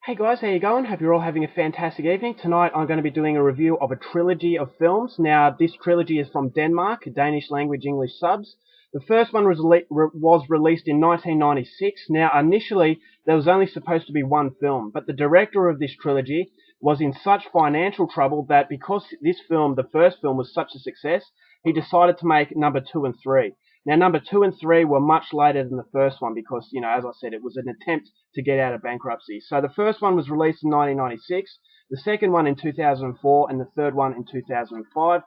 Hey guys, how you going? Hope you're all having a fantastic evening. Tonight I'm going to be doing a review of a trilogy of films. Now, this trilogy is from Denmark, Danish language English subs. The first one was released in 1996. Now, initially, there was only supposed to be one film, but the director of this trilogy was in such financial trouble that because this film, the first film, was such a success, he decided to make number 2 and 3. Now, number 2 and 3 were much later than the first one because, as I said, it was an attempt to get out of bankruptcy. So the first one was released in 1996, the second one in 2004, and the third one in 2005.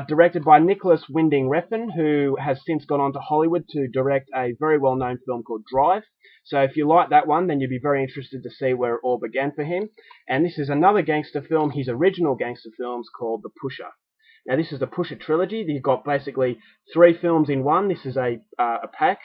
Directed by Nicholas Winding Refn, who has since gone on to Hollywood to direct a very well-known film called Drive. So if you like that one, then you'd be very interested to see where it all began for him. And this is another gangster film, his original gangster films, called The Pusher. Now, this is the Pusher trilogy. You've got basically 3 films in one. This is a pack.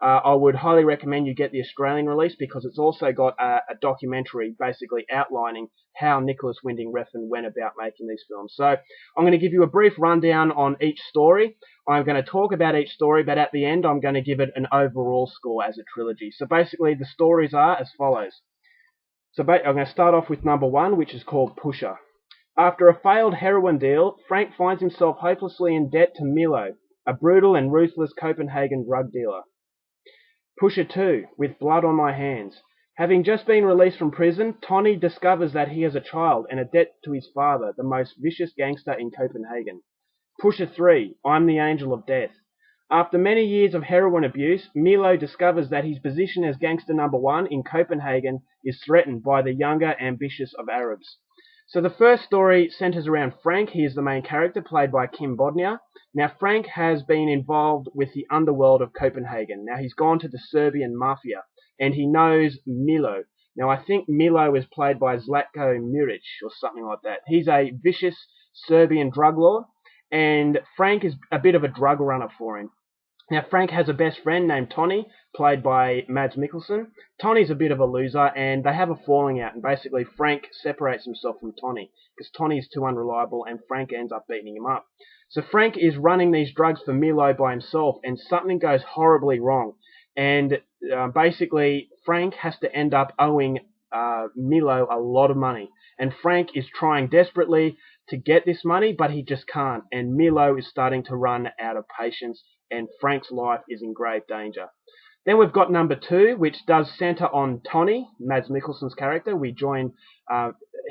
I would highly recommend you get the Australian release because it's also got a documentary basically outlining how Nicholas Winding Refn went about making these films. So I'm going to give you a brief rundown on each story. I'm going to talk about each story, but at the end I'm going to give it an overall score as a trilogy. So basically the stories are as follows. So I'm going to start off with number 1, which is called Pusher. After a failed heroin deal, Frank finds himself hopelessly in debt to Milo, a brutal and ruthless Copenhagen drug dealer. Pusher 2, With Blood on My Hands. Having just been released from prison, Tony discovers that he has a child and a debt to his father, the most vicious gangster in Copenhagen. Pusher 3, I'm the Angel of Death. After many years of heroin abuse, Milo discovers that his position as gangster number 1 in Copenhagen is threatened by the younger, ambitious of Arabs. So the first story centers around Frank. He is the main character, played by Kim Bodnia. Now, Frank has been involved with the underworld of Copenhagen. Now, he's gone to the Serbian mafia, and he knows Milo. Now, I think Milo is played by Zlatko Muric, or something like that. He's a vicious Serbian drug lord, and Frank is a bit of a drug runner for him. Now, Frank has a best friend named Tony, played by Mads Mikkelsen. Tony's a bit of a loser, and they have a falling out, and basically Frank separates himself from Tony, because Tony is too unreliable, and Frank ends up beating him up. So Frank is running these drugs for Milo by himself, and something goes horribly wrong. And basically, Frank has to end up owing Milo a lot of money. And Frank is trying desperately to get this money, but he just can't. And Milo is starting to run out of patience, and Frank's life is in grave danger. Then we've got number 2, which does centre on Tony, Mads Mikkelsen's character. We join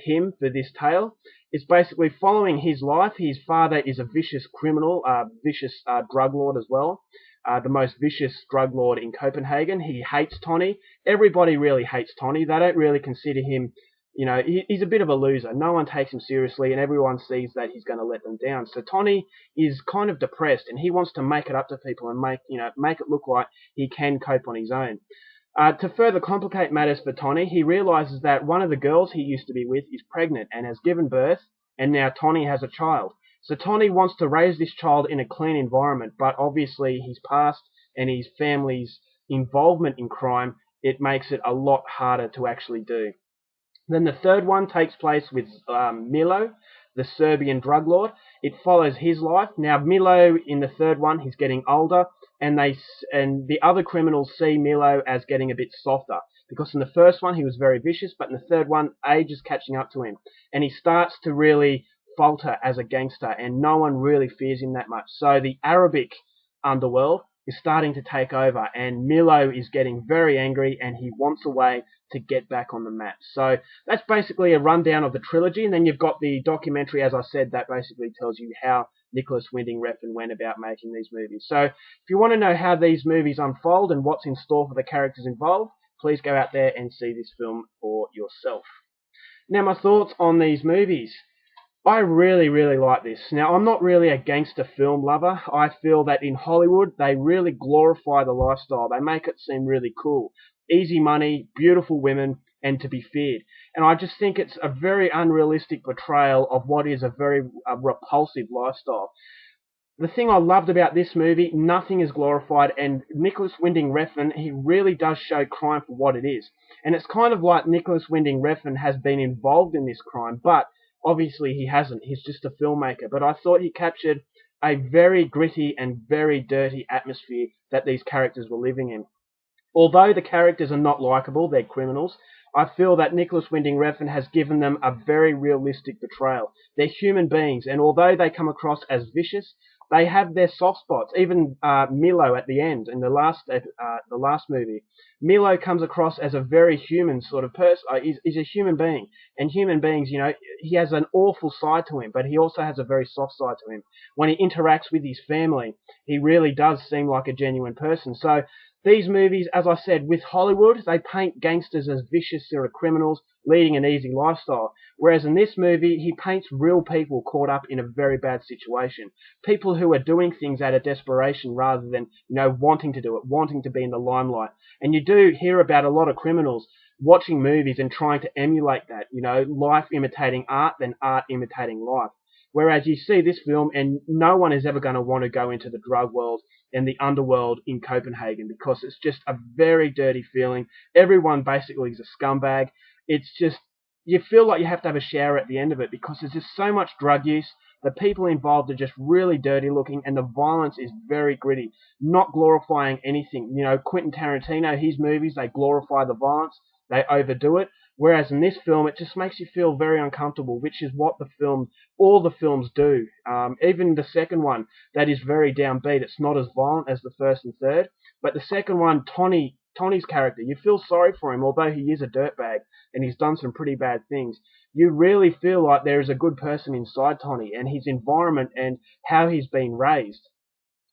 him for this tale. It's basically following his life. His father is a vicious criminal, vicious drug lord as well. The most vicious drug lord in Copenhagen. He hates Tony. Everybody really hates Tony. They don't really consider him, he's a bit of a loser. No one takes him seriously, and everyone sees that he's going to let them down. So Tony is kind of depressed, and he wants to make it up to people and make it look like he can cope on his own. To further complicate matters for Tony, he realizes that one of the girls he used to be with is pregnant and has given birth, and now Tony has a child. So Tony wants to raise this child in a clean environment, but obviously his past and his family's involvement in crime, it makes it a lot harder to actually do. Then the third one takes place with Milo, the Serbian drug lord. It follows his life. Now, Milo, in the third one, he's getting older, and the other criminals see Milo as getting a bit softer. Because in the first one, he was very vicious, but in the third one, age is catching up to him. And he starts to really falter as a gangster, and no one really fears him that much. So the Arabic underworld is starting to take over, and Milo is getting very angry, and he wants a way to get back on the map. So that's basically a rundown of the trilogy, and then you've got the documentary, as I said, that basically tells you how Nicholas Winding Refn went about making these movies. So if you want to know how these movies unfold and what's in store for the characters involved, please go out there and see this film for yourself. Now, my thoughts on these movies. I really, really like this. Now, I'm not really a gangster film lover. I feel that in Hollywood, they really glorify the lifestyle. They make it seem really cool. Easy money, beautiful women, and to be feared. And I just think it's a very unrealistic portrayal of what is a very repulsive lifestyle. The thing I loved about this movie, nothing is glorified, and Nicholas Winding Refn, he really does show crime for what it is. And it's kind of like Nicholas Winding Refn has been involved in this crime, but obviously he hasn't. He's just a filmmaker. But I thought he captured a very gritty and very dirty atmosphere that these characters were living in. Although the characters are not likable, they're criminals, I feel that Nicholas Winding Refn has given them a very realistic portrayal. They're human beings, and although they come across as vicious, they have their soft spots. Even Milo at the end in the last movie, Milo comes across as a very human sort of person. He's a human being, and human beings, he has an awful side to him, but he also has a very soft side to him. When he interacts with his family, he really does seem like a genuine person. So these movies, as I said, with Hollywood, they paint gangsters as vicious sort of criminals leading an easy lifestyle. Whereas in this movie, he paints real people caught up in a very bad situation. People who are doing things out of desperation rather than, wanting to do it, wanting to be in the limelight. And you do hear about a lot of criminals watching movies and trying to emulate that, life imitating art, then art imitating life. Whereas you see this film, and no one is ever going to want to go into the drug world and the underworld in Copenhagen because it's just a very dirty feeling. Everyone basically is a scumbag. It's just, you feel like you have to have a shower at the end of it because there's just so much drug use. The people involved are just really dirty looking, and the violence is very gritty, not glorifying anything. Quentin Tarantino, his movies, they glorify the violence, they overdo it. Whereas in this film, it just makes you feel very uncomfortable, which is what all the films do. Even the second one, that is very downbeat. It's not as violent as the first and third. But the second one, Tony's character, you feel sorry for him, although he is a dirtbag and he's done some pretty bad things. You really feel like there is a good person inside Tony and his environment and how he's been raised.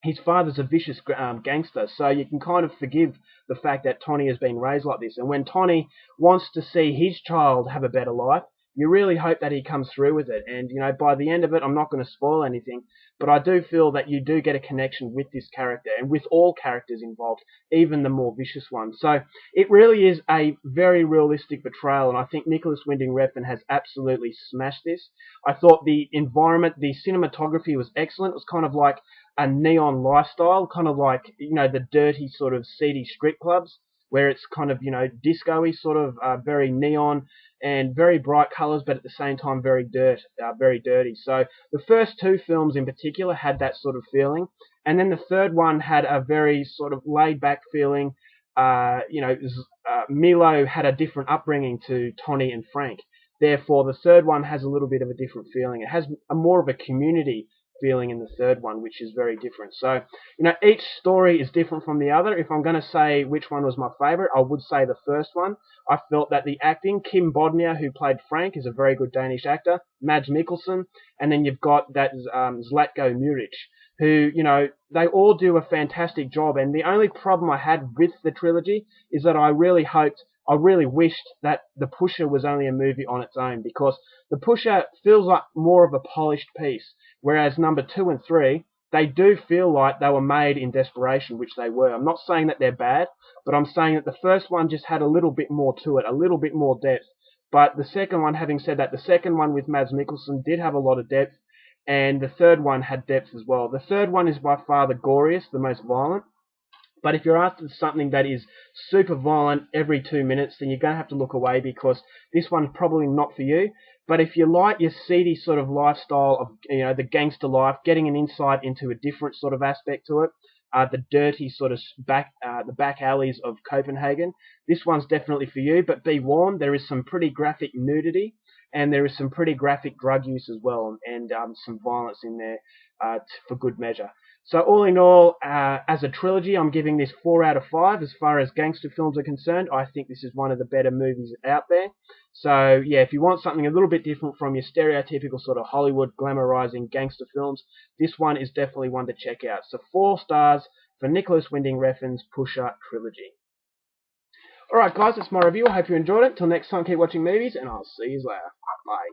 His father's a vicious gangster, so you can kind of forgive the fact that Tony has been raised like this. And when Tony wants to see his child have a better life, you really hope that he comes through with it. And, by the end of it, I'm not going to spoil anything, but I do feel that you do get a connection with this character and with all characters involved, even the more vicious ones. So it really is a very realistic portrayal, and I think Nicholas Winding Refn has absolutely smashed this. I thought the environment, the cinematography was excellent. It was kind of like a neon lifestyle, kind of like, the dirty sort of seedy strip clubs, where it's kind of, disco-y, sort of very neon and very bright colours, but at the same time very dirty. So the first two films in particular had that sort of feeling, and then the third one had a very sort of laid-back feeling. Milo had a different upbringing to Tony and Frank. Therefore, the third one has a little bit of a different feeling. It has more of a community feeling in the third one, which is very different. So, each story is different from the other. If I'm going to say which one was my favourite, I would say the first one. I felt that the acting, Kim Bodnia, who played Frank, is a very good Danish actor, Mads Mikkelsen, and then you've got that Zlatko Muric, who, they all do a fantastic job. And the only problem I had with the trilogy is that I really wished that The Pusher was only a movie on its own, because The Pusher feels like more of a polished piece, whereas number 2 and 3, they do feel like they were made in desperation, which they were. I'm not saying that they're bad, but I'm saying that the first one just had a little bit more to it, a little bit more depth. But the second one, having said that, the second one with Mads Mikkelsen did have a lot of depth, and the third one had depth as well. The third one is by far the goriest, the most violent. But if you're after something that is super violent every 2 minutes, then you're going to have to look away, because this one's probably not for you. But if you like your seedy sort of lifestyle of, the gangster life, getting an insight into a different sort of aspect to it, the dirty sort of the back alleys of Copenhagen, this one's definitely for you. But be warned, there is some pretty graphic nudity, and there is some pretty graphic drug use as well, and some violence in there for good measure. So all in all, as a trilogy, I'm giving this 4 out of 5. As far as gangster films are concerned, I think this is one of the better movies out there. So yeah, if you want something a little bit different from your stereotypical sort of Hollywood glamorizing gangster films, this one is definitely one to check out. So 4 stars for Nicholas Winding Refn's Pusher trilogy. Alright guys, that's my review. I hope you enjoyed it. Till next time, keep watching movies, and I'll see you later. Bye.